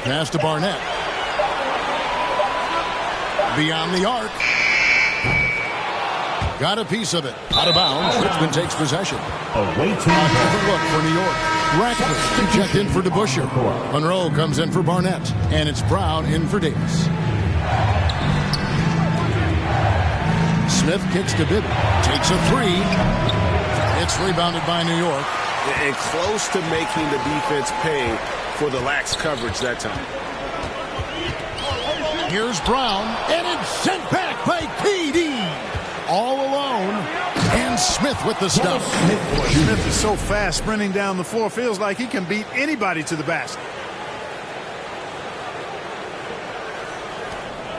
Pass to Barnett. Beyond the arc. Got a piece of it. Out of bounds. Richmond takes possession. A different look for New York. Ratcliffe checked in for DeBusschere. Monroe comes in for Barnett. And it's Brown in for Davis. Smith kicks to Bibby. Takes a three. It's rebounded by New York. And close to making the defense pay for the lax coverage that time. Here's Brown. And it's sent back by KD. All alone. And Smith with the stop. Smith is so fast sprinting down the floor. Feels like he can beat anybody to the basket.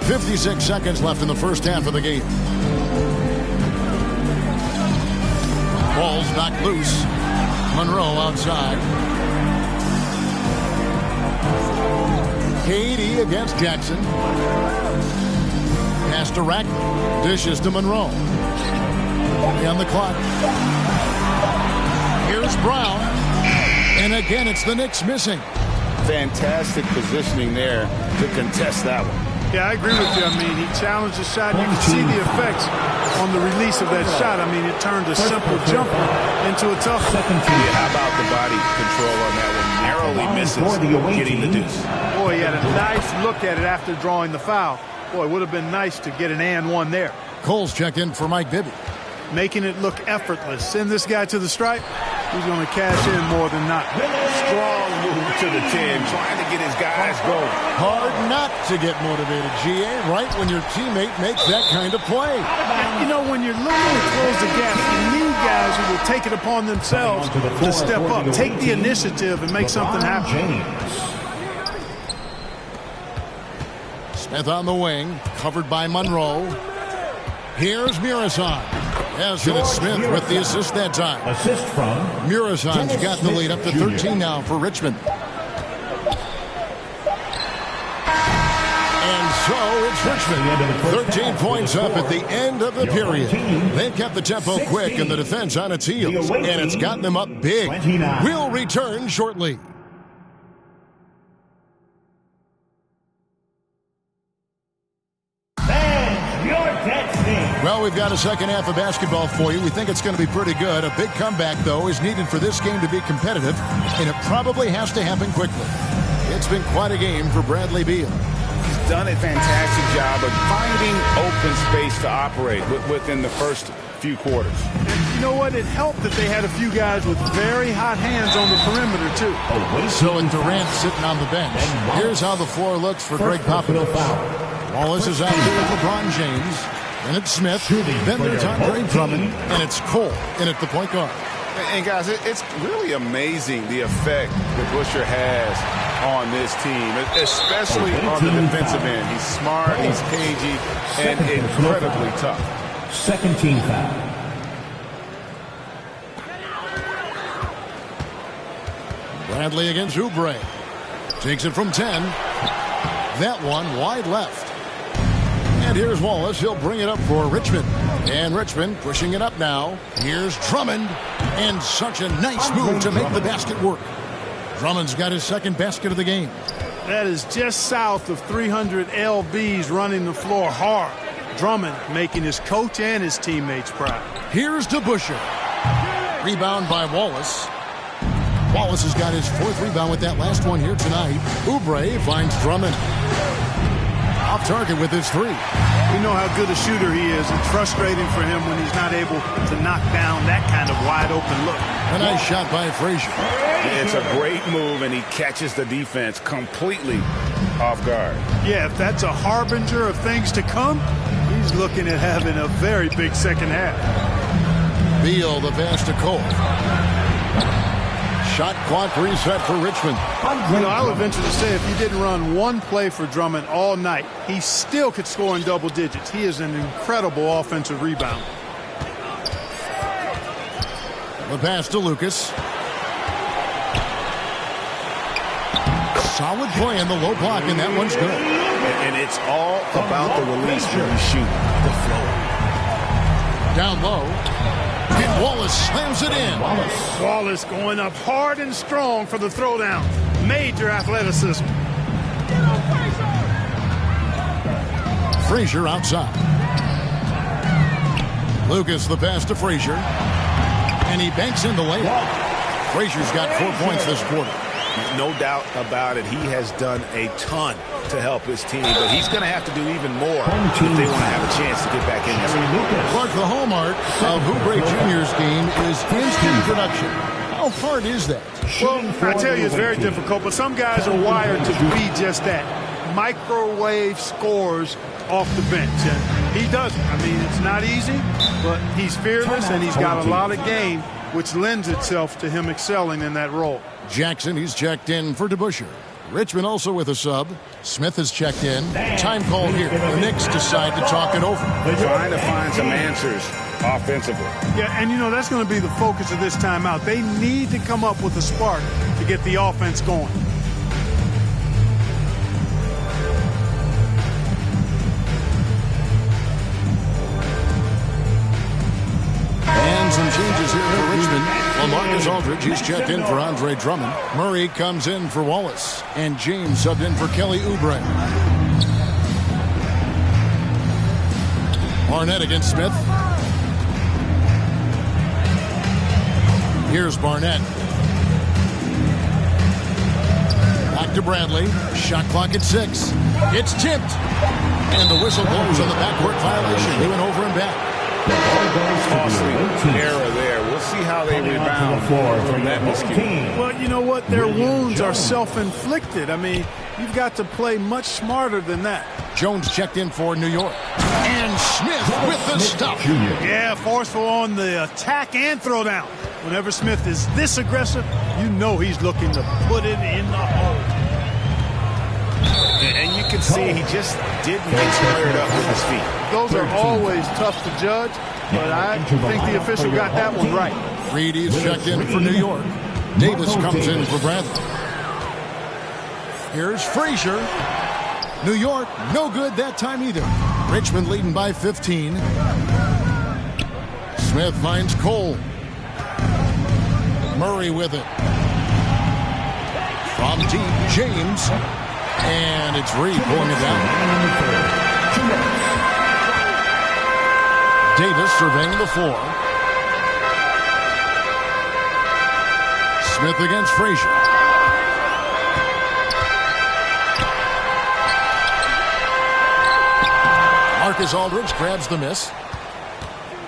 56 seconds left in the first half of the game. Ball's knocked loose. Monroe outside. KD against Jackson. Pass to Ratcliffe. Dishes to Monroe. On the clock. Here's Brown. And again, it's the Knicks missing. Fantastic positioning there to contest that one. Yeah, I agree with you. I mean, he challenged the shot. You can see the effects on the release of that shot. I mean, it turned a simple jumper into a tough one. Yeah, how about the body control on that one? Narrowly misses getting the deuce. Boy, he had a nice look at it after drawing the foul. Boy, it would have been nice to get an and one there. Cole's checked in for Mike Bibby. Making it look effortless. Send this guy to the stripe. He's going to cash in more than not. Strong move to the 10, trying to get his guys going. Hard not to get motivated, GA, right when your teammate makes that kind of play. You know, when you're looking to close the gap, you need guys who will take it upon themselves to step up, take the initiative, and make something happen. Smith on the wing, covered by Monroe. Here's Murison. Yes, and it's Smith with the assist that time. Assist from Murison's got the lead up to 13 now for Richmond. And so it's Richmond. 13 points up at the end of the period. They've kept the tempo quick and the defense on its heels, and it's gotten them up big. We'll return shortly. Well, we've got a second half of basketball for you. We think it's going to be pretty good. A big comeback, though, is needed for this game to be competitive, and it probably has to happen quickly. It's been quite a game for Bradley Beal. He's done a fantastic job of finding open space to operate within the first few quarters. And you know what? It helped that they had a few guys with very hot hands on the perimeter, too. So, and Durant sitting on the bench. Here's how the floor looks for Greg Popovich. Wallace is out there with LeBron James. And it's Smith, then there's Andre Drummond, and it's Cole in at the point guard. And guys, it's really amazing the effect that DeBusschere has on this team, especially on the defensive end. He's smart, he's cagey, and incredibly tough. Second team foul. Bradley against Oubre. Takes it from 10. That one wide left. And here's Wallace. He'll bring it up for Richmond. And Richmond pushing it up now. Here's Drummond. And such a nice move to make the basket work. Drummond's got his second basket of the game. That is just south of 300 LBs running the floor hard. Drummond making his coach and his teammates proud. Here's DeBusschere. Rebound by Wallace. Wallace has got his fourth rebound with that last one here tonight. Oubre finds Drummond. Off target with his three. We know how good a shooter he is. It's frustrating for him when he's not able to knock down that kind of wide open look. A nice shot by Frazier. It's a great move, and he catches the defense completely off guard. Yeah, if that's a harbinger of things to come, he's looking at having a very big second half. Beal, the pass to Cole. Shot clock reset for Richmond. You know, I would venture to say if you didn't run one play for Drummond all night, he still could score in double digits. He is an incredible offensive rebounder. The pass to Lucas. Solid play in the low block, and that one's good. And it's all about the release when you shoot the flow. Down low. And Wallace slams it in. Wallace going up hard and strong for the throwdown. Major athleticism. Frazier outside. Lucas the pass to Frazier. And he banks in the layup. Frazier's got 4 points this quarter. No doubt about it. He has done a ton to help his team, but he's going to have to do even more if they want to have a chance to get back in this. Clark, the hallmark of Oubre Jr.'s game is instant production. How hard is that? Well, I tell you, it's very difficult, but some guys are wired to be just that. Microwave scores off the bench, and he does it. I mean, it's not easy, but he's fearless, and he's got a lot of game, which lends itself to him excelling in that role. Jackson, he's checked in for DeBusschere. Richmond also with a sub. Smith has checked in. Time call here. The Knicks decide to talk it over. Trying to find some answers offensively. Yeah, and you know, that's going to be the focus of this timeout. They need to come up with a spark to get the offense going. And some changes here for Richmond. LaMarcus Aldridge, he's checked in for Andre Drummond. Murray comes in for Wallace. And James subbed in for Kelly Oubre. Barnett against Smith. Here's Barnett. Back to Bradley. Shot clock at 6. It's tipped. And the whistle blows on the backcourt violation. He went over and back. Costly error there. We'll see how they rebound from that miscue. Well, you know what? Their wounds are self-inflicted. I mean, you've got to play much smarter than that. Jones checked in for New York. And Smith with the stop. Yeah, forceful on the attack and throwdown. Whenever Smith is this aggressive, you know he's looking to put it in the hole. And you can see he just didn't get squared up with his feet. Those are always tough to judge, but I think the official got that one right. Reedy's checked in for New York. Davis comes in for Bradley. Here's Frazier. New York, no good that time either. Richmond leading by 15. Smith finds Cole. Murray with it. From deep, James. And it's Reed pulling it down. Davis surveying the floor. Smith against Frazier. Marcus Aldridge grabs the miss.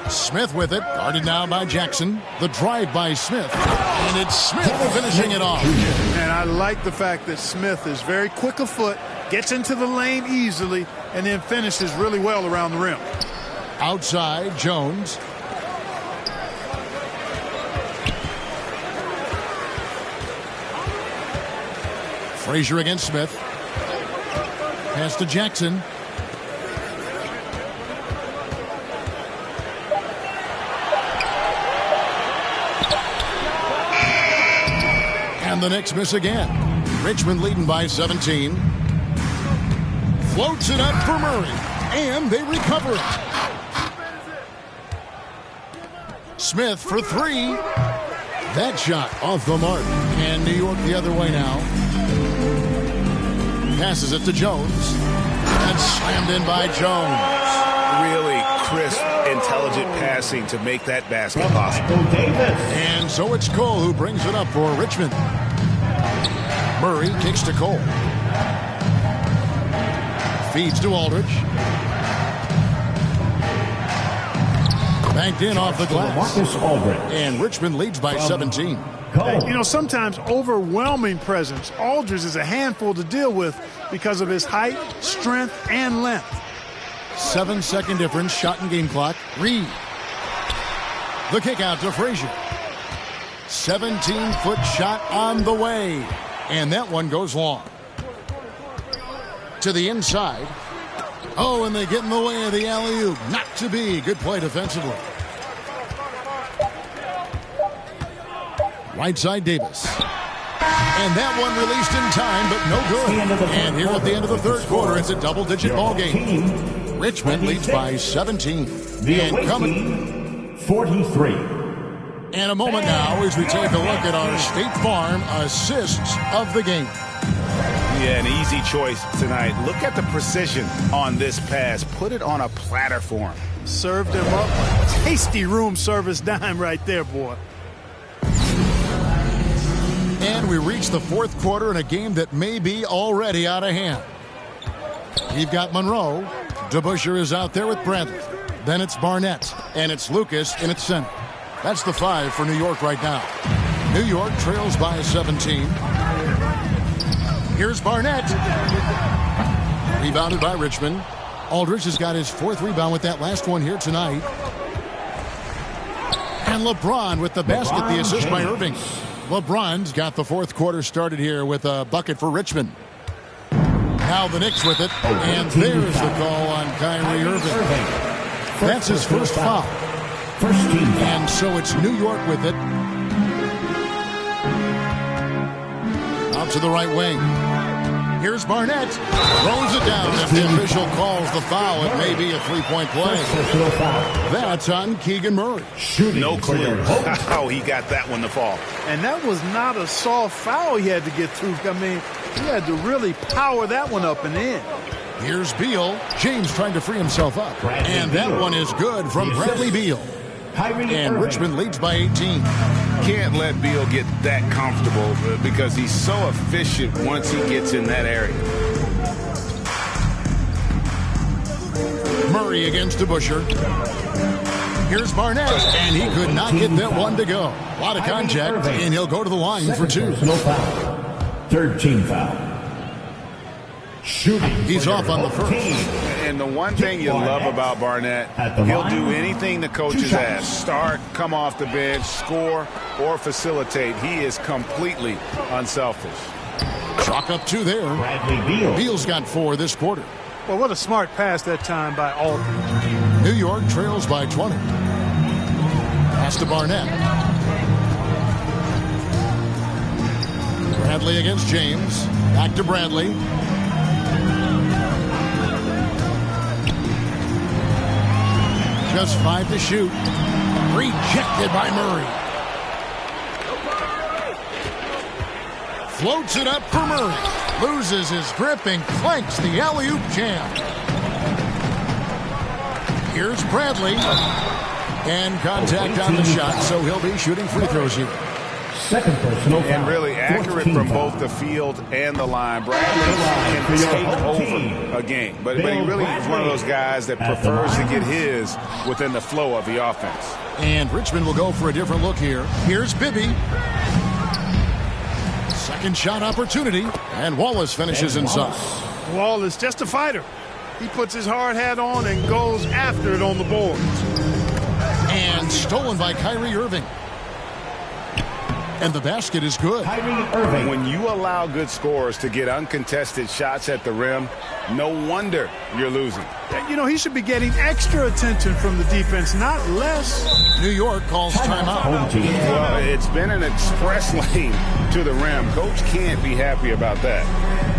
Smith with it, guarded now by Jackson. The drive by Smith, and it's Smith finishing it off. And I like the fact that Smith is very quick of foot, gets into the lane easily, and then finishes really well around the rim. Outside, Jones. Frazier against Smith. Pass to Jackson. And the Knicks miss again. Richmond leading by 17. Floats it up for Murray. And they recover it. Smith for 3. That shot off the mark. And New York the other way now. Passes it to Jones. And slammed in by Jones. Really crisp, intelligent passing to make that basket possible. And so it's Cole who brings it up for Richmond. Murray kicks to Cole. Feeds to Aldridge. Banked in off the glass. And Richmond leads by 17. You know, sometimes overwhelming presence. Aldridge is a handful to deal with because of his height, strength, and length. 7-second difference, shot and game clock. Reed. The kick out to Frazier. 17-foot shot on the way. And that one goes long. To the inside. Oh, and they get in the way of the alley-oop. Not to be. Good play defensively. Right side, Davis. And that one released in time, but no good. And here at the end of the third quarter, it's a double-digit ball game. Richmond leads by 17. And coming 43. And a moment now as we take a look at our State Farm assists of the game. Yeah, an easy choice tonight. Look at the precision on this pass. Put it on a platter for him. Served him up. Tasty room service dime right there, boy. And we reach the fourth quarter in a game that may be already out of hand. You've got Monroe. DeBusschere is out there with Bradley. Then it's Barnett. And it's Lucas in its center. That's the 5 for New York right now. New York trails by 17. Here's Barnett. Rebounded by Richmond. Aldridge has got his 4th rebound with that last one here tonight. And LeBron with the basket, the assist by Irving. LeBron's got the fourth quarter started here with a bucket for Richmond. Now the Knicks with it, and there's the call on Kyrie Irving. That's his first foul. And so it's New York with it. Out to the right wing. Here's Barnett. Throws it down. If the official calls the foul, it may be a three-point play. That's on Keegan Murray. No clue how he got that one to fall. And that was not a soft foul he had to get through. I mean, he had to really power that one up and in. Here's Beal. James trying to free himself up. And that one is good from Bradley Beal. And Richmond leads by 18. Can't let Beal get that comfortable because he's so efficient once he gets in that area. Murray against DeBusschere. Here's Barnett, and he could not get that one to go. A lot of contact, and he'll go to the line for 2. Third team foul. Shooting. He's off on the first. And the one thing you love about Barnett, he'll do anything the coaches ask. Start, come off the bench, score, or facilitate. He is completely unselfish. Chalk up 2 there. Bradley Beal. Beal's got 4 this quarter. Well, what a smart pass that time by Aldridge. New York trails by 20. Pass to Barnett. Bradley against James. Back to Bradley. Just 5 to shoot. Rejected by Murray. Floats it up for Murray. Loses his grip and clanks the alley-oop jam. Here's Bradley. And contact on the shot, so he'll be shooting free throws here. Second personal foul. And really accurate from both the field and the line. Bradley can take over a game. But he really is one of those guys that prefers to get his within the flow of the offense. And Richmond will go for a different look here. Here's Bibby. Second shot opportunity. And Wallace finishes inside. Wallace, just a fighter. He puts his hard hat on and goes after it on the boards. And stolen by Kyrie Irving. And the basket is good. When you allow good scorers to get uncontested shots at the rim, no wonder you're losing. You know, he should be getting extra attention from the defense, not less. New York calls timeout. Well, it's been an express lane to the rim. Coach can't be happy about that.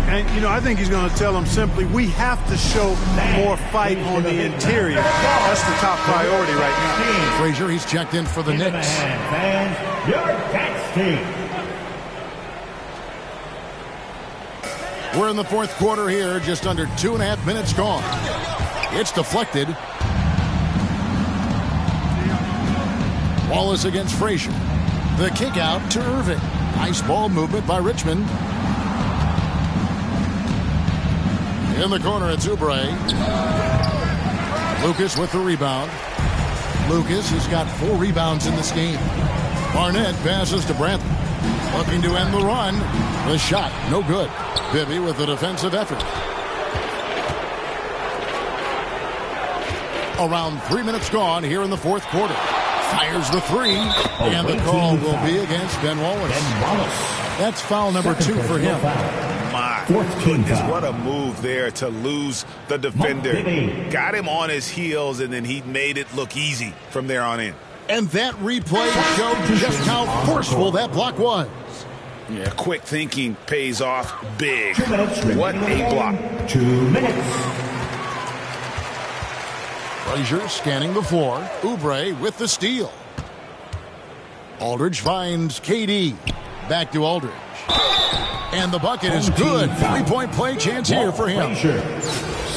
And, you know, I think he's going to tell them simply, we have to show more fight on the interior. That's the top priority right now. Frazier, he's checked in for the Knicks. Fans, your catch team. We're in the fourth quarter here, just under 2.5 minutes gone. It's deflected. Wallace against Frazier. The kick out to Irving. Nice ball movement by Richmond. In the corner, it's Oubre. Lucas with the rebound. Lucas has got 4 rebounds in this game. Barnett passes to Bradley. Looking to end the run. The shot, no good. Bibby with the defensive effort. Around 3 minutes gone here in the fourth quarter. Fires the 3. And the call will be against Ben Wallace. That's foul number 2 for him. My goodness, what a move there to lose the defender. Got him on his heels, and then he made it look easy from there on in. And that replay showed just how forceful that block was. Yeah, quick thinking pays off big. What a block. 2 minutes. Frazier scanning the floor. Oubre with the steal. Aldridge finds KD. Back to Aldridge. And the bucket is good. 3-point play chance here for him.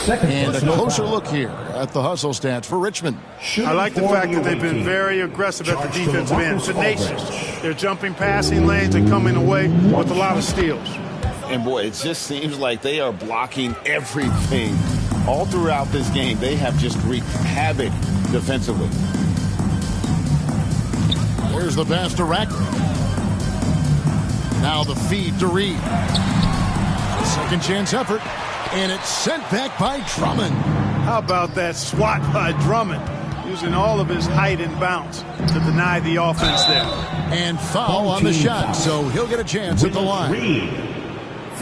And a closer look here at the hustle stats for Richmond. I like the fact that they've been very aggressive at the defensive end. Tenacious. They're jumping passing lanes and coming away with a lot of steals. And, boy, it just seems like they are blocking everything. All throughout this game, they have just wreaked havoc defensively. Here's the pass to Rackley. Now the feed to Reed. A second chance effort. And it's sent back by Drummond. How about that swat by Drummond? Using all of his height and bounce to deny the offense there. And foul on the shot, so he'll get a chance at the line.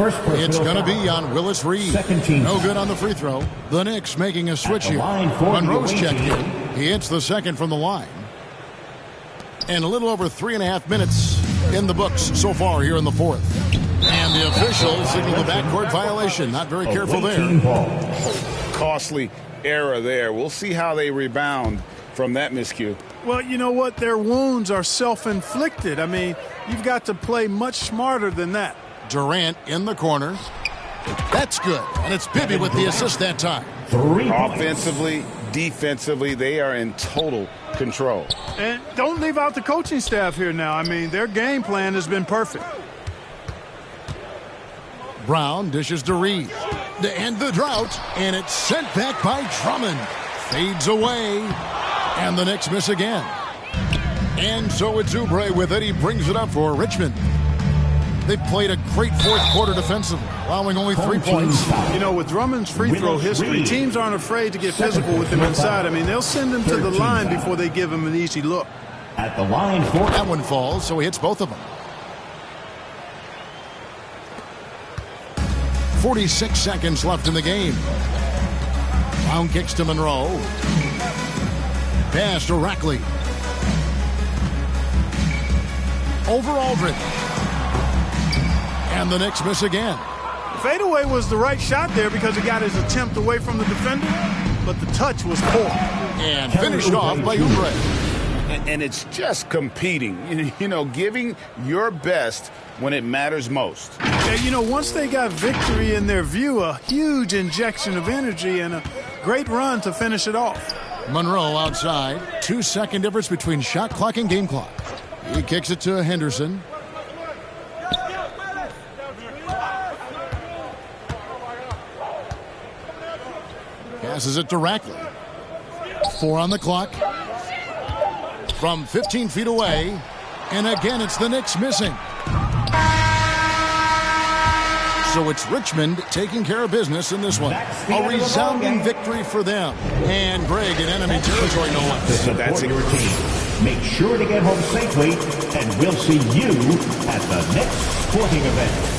It's going to be on Willis Reed. No good on the free throw. The Knicks making a switch here. Monroe's checked in. He hits the second from the line. And a little over 3.5 minutes in the books so far here in the fourth. And the officials signal the backcourt violation. Not very careful there. Costly error there. We'll see how they rebound from that miscue. Well, you know what? Their wounds are self-inflicted. I mean, you've got to play much smarter than that. Durant in the corner. That's good. And it's Bibby with the assist that time. Offensively, defensively, they are in total control. And don't leave out the coaching staff here now. I mean, their game plan has been perfect. Brown dishes to Reed to end the drought, and it's sent back by Drummond. Fades away, and the Knicks miss again. And so it's Oubre with it. He brings it up for Richmond. They played a great fourth quarter defensively, allowing only 3 points. You know, with Drummond's free throw history, teams aren't afraid to get physical with him inside. I mean, they'll send him to the line before they give him an easy look. At the line for that one falls, so he hits both of them. 46 seconds left in the game. Brown kicks to Monroe. Pass to Rackley. Over Aldridge. And the Knicks miss again. Fadeaway was the right shot there because he got his attempt away from the defender, but the touch was poor. And finished off by Oubre. And it's just competing, you know, giving your best when it matters most. And, you know, once they got victory in their view, a huge injection of energy and a great run to finish it off. Monroe outside. 2-second difference between shot clock and game clock. He kicks it to Henderson. Passes it to Rackley. 4 on the clock. From 15 feet away. And again, it's the Knicks missing. So it's Richmond taking care of business in this one. A resounding victory for them. And Greg in enemy territory, no less. That's your team. Make sure to get home safely, and we'll see you at the next sporting event.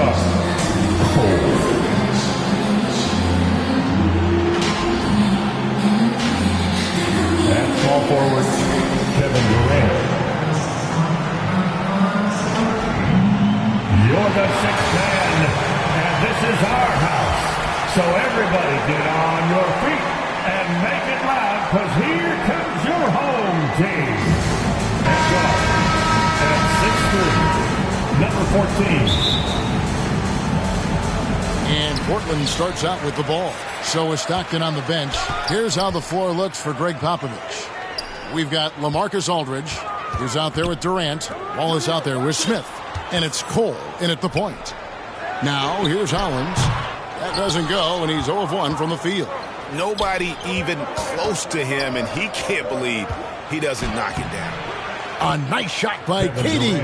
guard, Cole. And small forward, Kevin Durant. You're the sixth man, and this is our house. So everybody get on your feet and make it loud, because here comes your home team. And guard, at 6'3", number 14. And Portland starts out with the ball. So is Stockton on the bench. Here's how the floor looks for Greg Popovich. We've got LaMarcus Aldridge, who's out there with Durant. Wallace out there with Smith. And it's Cole in at the point. Now, here's Hollins. That doesn't go, and he's 0 of 1 from the field. Nobody even close to him, and he can't believe he doesn't knock it down. A nice shot by KD.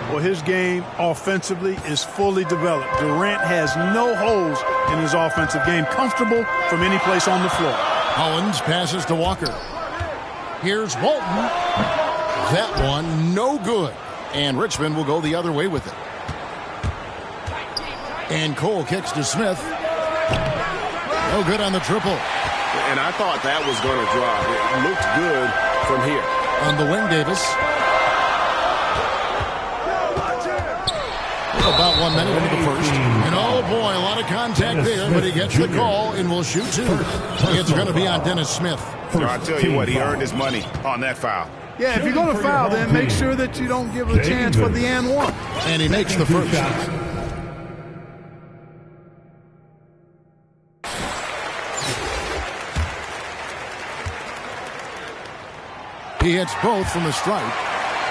Well, his game offensively is fully developed. Durant has no holes in his offensive game, comfortable from any place on the floor. Hollins passes to Walker. Here's Walton. That one, no good. And Richmond will go the other way with it. And Cole kicks to Smith. No good on the triple. And I thought that was going to drop. It looked good from here. On the wing, Davis. About 1 minute into the first. And oh boy, a lot of contact there, but he gets the call and will shoot two. It's going to be on Dennis Smith. I tell you what, he earned his money on that foul. Yeah, if you're going to foul, then make sure that you don't give a chance for the and one. And he makes the first. He hits both from the stripe.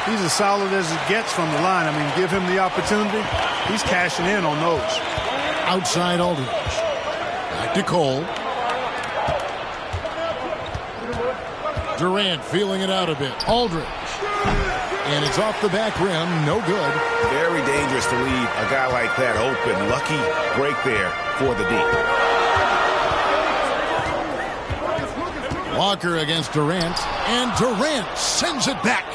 He's as solid as it gets from the line. I mean, give him the opportunity. He's cashing in on those. Outside Aldridge. Back to Cole. Durant feeling it out a bit. Aldridge. And it's off the back rim. No good. Very dangerous to leave a guy like that open. Lucky break there for the D. Walker against Durant. And Durant sends it back.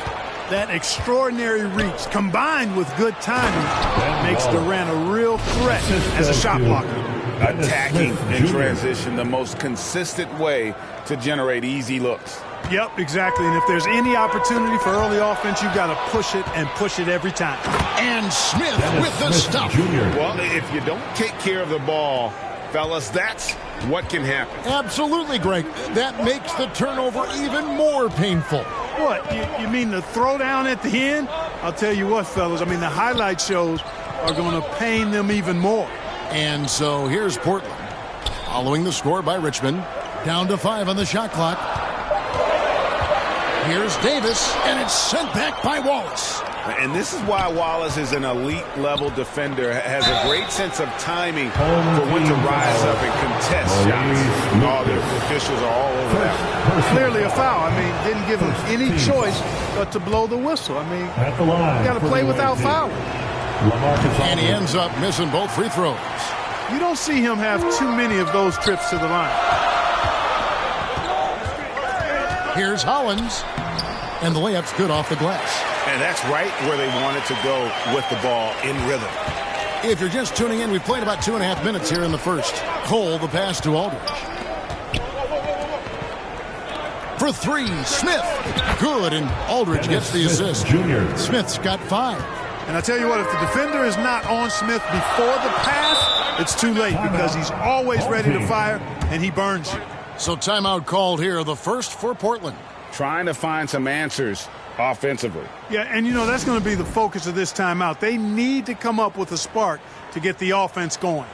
That extraordinary reach combined with good timing makes Durant a real threat as a shot blocker. Attacking in transition, the most consistent way to generate easy looks. Yep, exactly. And if there's any opportunity for early offense, you've got to push it and push it every time. And Smith with the stop. Well, if you don't take care of the ball, fellas, that's what can happen. Absolutely, Greg. That makes the turnover even more painful. What? You mean the throwdown at the end? I'll tell you what, fellas. I mean, the highlight shows are going to pain them even more. And so here's Portland. Following the score by Richmond. Down to 5 on the shot clock. Here's Davis, and it's sent back by Wallace. And this is why Wallace is an elite-level defender, has a great sense of timing for when to rise up and contest shots. All the officials are all over that. Clearly a foul. I mean, didn't give him any choice but to blow the whistle. I mean, you got to play without fouling. And he ends up missing both free throws. You don't see him have too many of those trips to the line. Here's Hollins. And the layup's good off the glass. And that's right where they wanted to go with the ball, in rhythm. If you're just tuning in, we've played about 2.5 minutes here in the first. Cole, the pass to Aldridge. For three, Smith. Good, and Aldridge gets the assist. Smith's got 5. And I tell you what, if the defender is not on Smith before the pass, it's too late because he's always ready to fire, and he burns you. So timeout called here, the first for Portland. Trying to find some answers offensively. Yeah, and you know, that's going to be the focus of this timeout. They need to come up with a spark to get the offense going.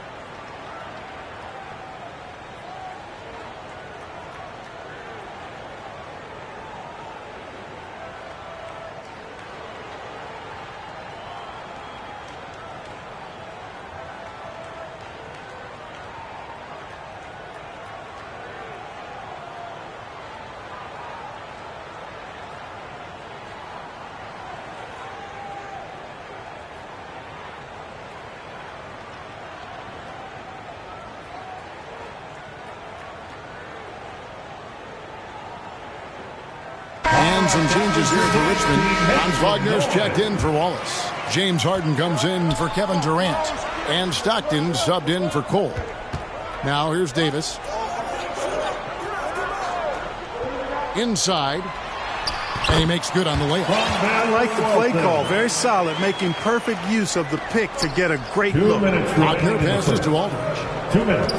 And some changes here for Richmond. Hans Wagner's checked in for Wallace. James Harden comes in for Kevin Durant. And Stockton subbed in for Cole. Now here's Davis. Inside. And he makes good on the layup. I like the play call. Very solid, making perfect use of the pick to get a great look. Wagner passes to Aldridge. 2 minutes.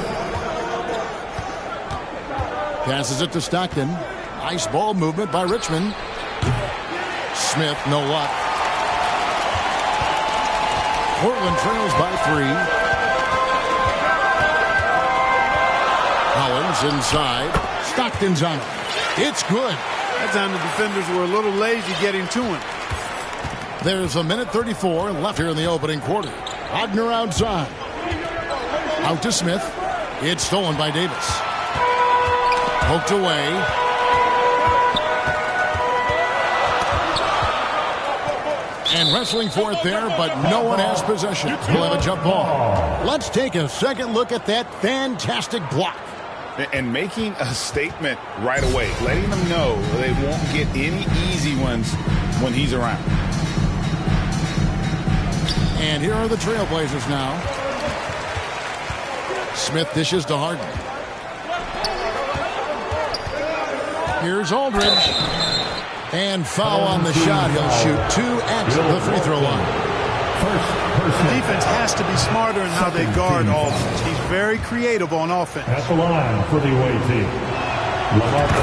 Passes it to Stockton. Nice ball movement by Richmond. Smith, no luck. Portland trails by 3. Collins inside. Stockton's on it. It's good. That time the defenders were a little lazy getting to him. There's 1:34 left here in the opening quarter. Wagner outside. Out to Smith. It's stolen by Davis. Poked away. And wrestling for it there, but no one has possession. We'll have a jump ball. Let's take a second look at that fantastic block. And making a statement right away, letting them know they won't get any easy ones when he's around. And here are the Trailblazers now. Smith dishes to Harden. Here's Aldridge. And foul on the shot. He'll shoot 2 at the free throw line. Defense has to be smarter in how they guard Aldridge. He's very creative on offense. At the line for the away team.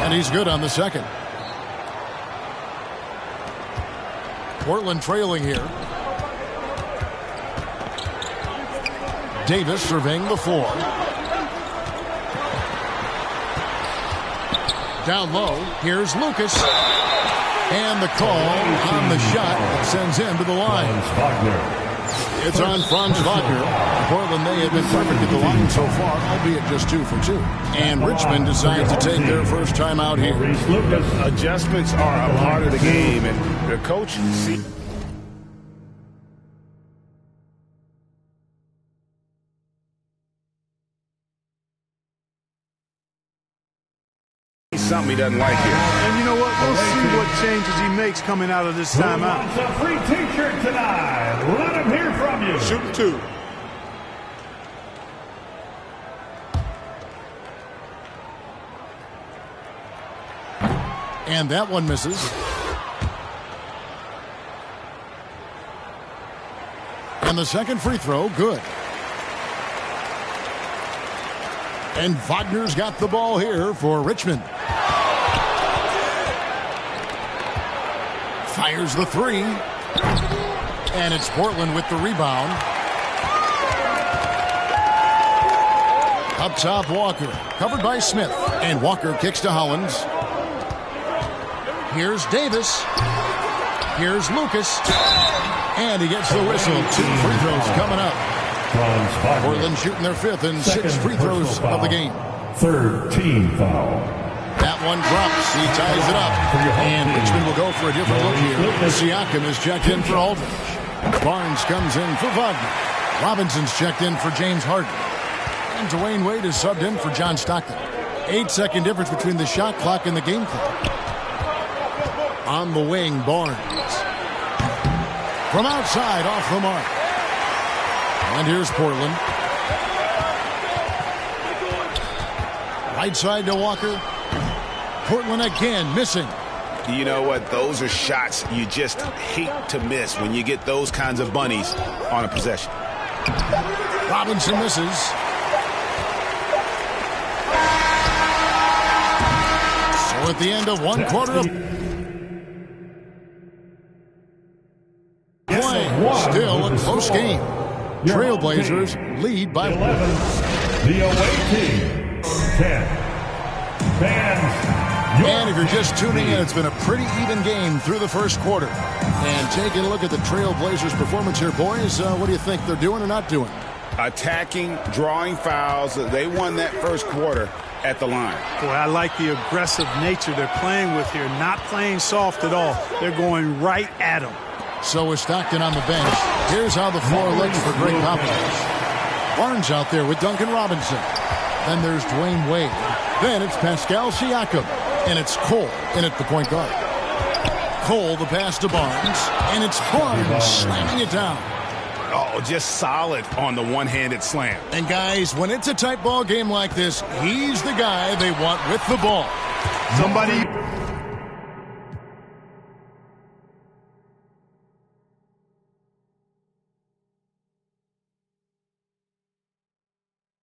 And he's good on the second. Portland trailing here. Davis surveying the floor. Down low, here's Lucas. And the call on the shot that sends him to the line. It's on Franz Wagner. Portland, they have been perfect at the line so far, albeit just 2 for 2. And Richmond decides to take their first time out here. Adjustments are a part of the game, and the coach sees something he doesn't like here. And you know what? We'll see what changes he makes coming out of this timeout. Who wants a free T-shirt tonight? Let him hear from you. Shoot 2. And that one misses. And the second free throw, good. And Wagner's got the ball here for Richmond. Fires the 3. And it's Portland with the rebound. Up top, Walker. Covered by Smith. And Walker kicks to Hollins. Here's Davis. Here's Lucas. And he gets the whistle. 2 free throws coming up. Portland shooting their 5th and 6th free throws of the game. 3rd team foul. That one drops. He ties it up. And Richmond will go for a different look here. Siakam is checked in for Aldridge. Barnes comes in for Wagner. Robinson's checked in for James Harden. And Dwayne Wade is subbed in for John Stockton. 8-second difference between the shot clock and the game clock. On the wing, Barnes. From outside, off the mark. And here's Portland. Right side to Walker. Portland again missing. You know what? Those are shots you just hate to miss when you get those kinds of bunnies on a possession. Robinson misses. So at the end of 1 quarter of play, still a close game. Trailblazers lead by 11. The away team 10. Fans. And if you're just tuning in, it's been a pretty even game through the first quarter. And taking a look at the Trailblazers' performance here, boys, what do you think they're doing or not doing? Attacking, drawing fouls. They won that first quarter at the line. Boy, I like the aggressive nature they're playing with here. Not playing soft at all. They're going right at them. So is Stockton on the bench. Here's how the floor looks for Greg Popovich. Barnes out there with Duncan Robinson. Then there's Dwayne Wade. Then it's Pascal Siakam. And it's Cole in at the point guard. Cole, the pass to Barnes. And it's Barnes slamming it down. Oh, just solid on the one-handed slam. And guys, when it's a tight ball game like this, he's the guy they want with the ball. Somebody